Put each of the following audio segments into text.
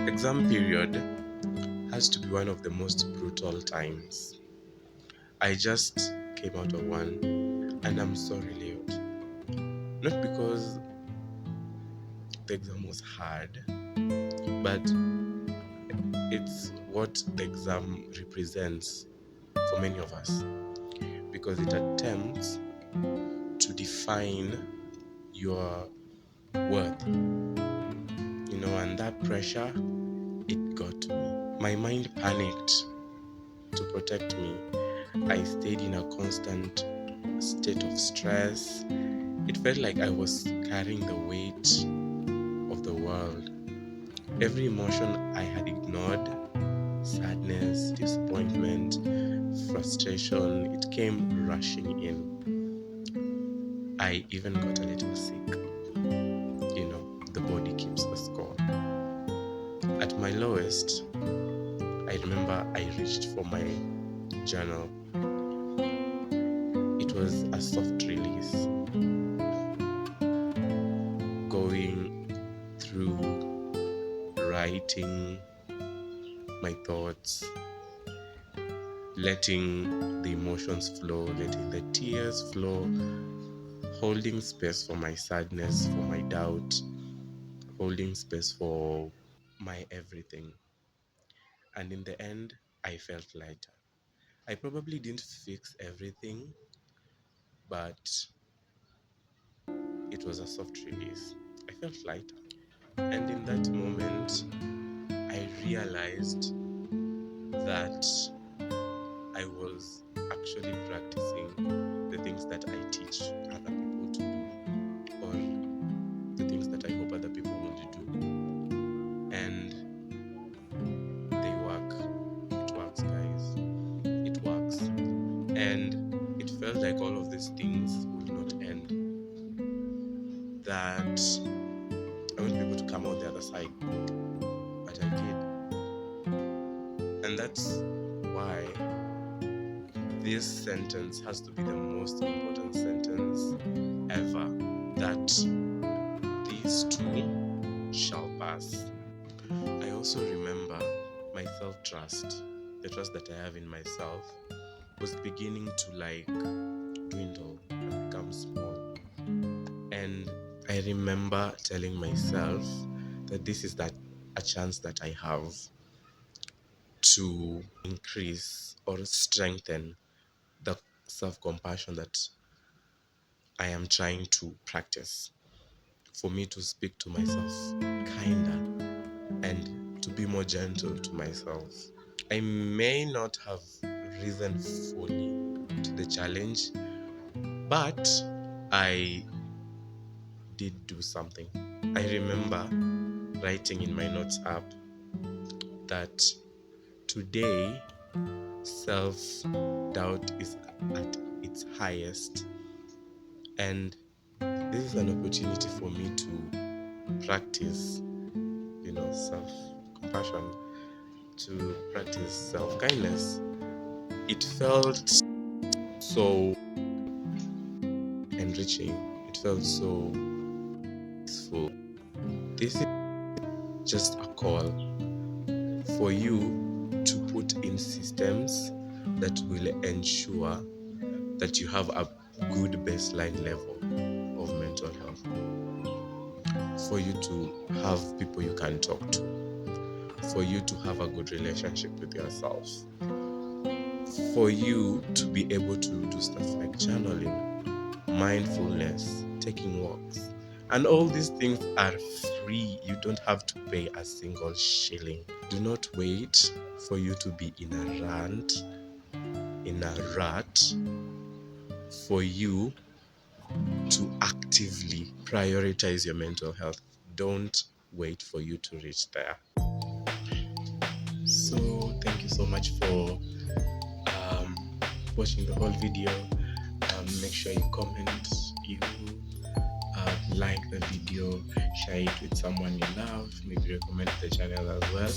Exam period has to be one of the most brutal times. I just came out of one and I'm so relieved. Not because the exam was hard, but it's what the exam represents for many of us, because it attempts to define your worth, and that pressure, it got me. My mind panicked to protect me. I stayed in a constant state of stress. It felt like I was carrying the weight of the world. Every emotion I had ignored, sadness, disappointment, frustration, it came rushing in. I even got a little sick. The body keeps a score. At my lowest, I remember I reached for my journal. It was a soft release, going through writing my thoughts, letting the emotions flow, letting the tears flow, holding space for my sadness, for my doubt, holding space for my everything. And in the end, I felt lighter. I probably didn't fix everything, but it was a soft release. I felt lighter. And in that moment, I realized that I was actually practicing the things that I teach other people to do, or the things that I hope other people will do. And they work. It works, guys. It works. And it felt like all of these things would not end. That I want people to come out the other side. But I did. And that's why this sentence has to be the most important sentence ever. That these too shall pass. I also remember my self-trust, the trust that I have in myself, was beginning to dwindle and become small. And I remember telling myself that this is a chance that I have to increase or strengthen the self-compassion that I am trying to practice, for me to speak to myself kinder and to be more gentle to myself. I may not have risen fully to the challenge, but I did do something. I remember writing in my notes app that today self-doubt is at its highest, and this is an opportunity for me to practice, self-compassion, to practice self-kindness. It felt so enriching. It felt so peaceful. This is just a call for you to put in systems that will ensure that you have a good baseline level of mental health, for you to have people you can talk to, for you to have a good relationship with yourself, for you to be able to do stuff like journaling, mindfulness, taking walks. And all these things are free. You don't have to pay a single shilling. Do not wait for you to be in a rut, for you to actively prioritize your mental health. Don't wait for you to reach there. So thank you so much for watching the whole video. Make sure you comment, you like the video, share it with someone you love, maybe recommend the channel as well.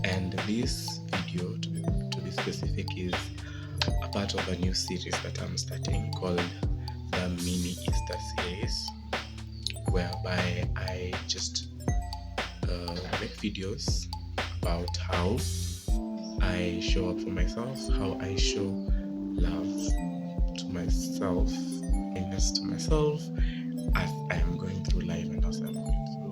And this video, to be specific, is a part of a new series that I'm starting called the Mini Easter series, whereby I just make videos about how I show up for myself, how I show love to myself, kindness to myself as I am going through life and as I'm going through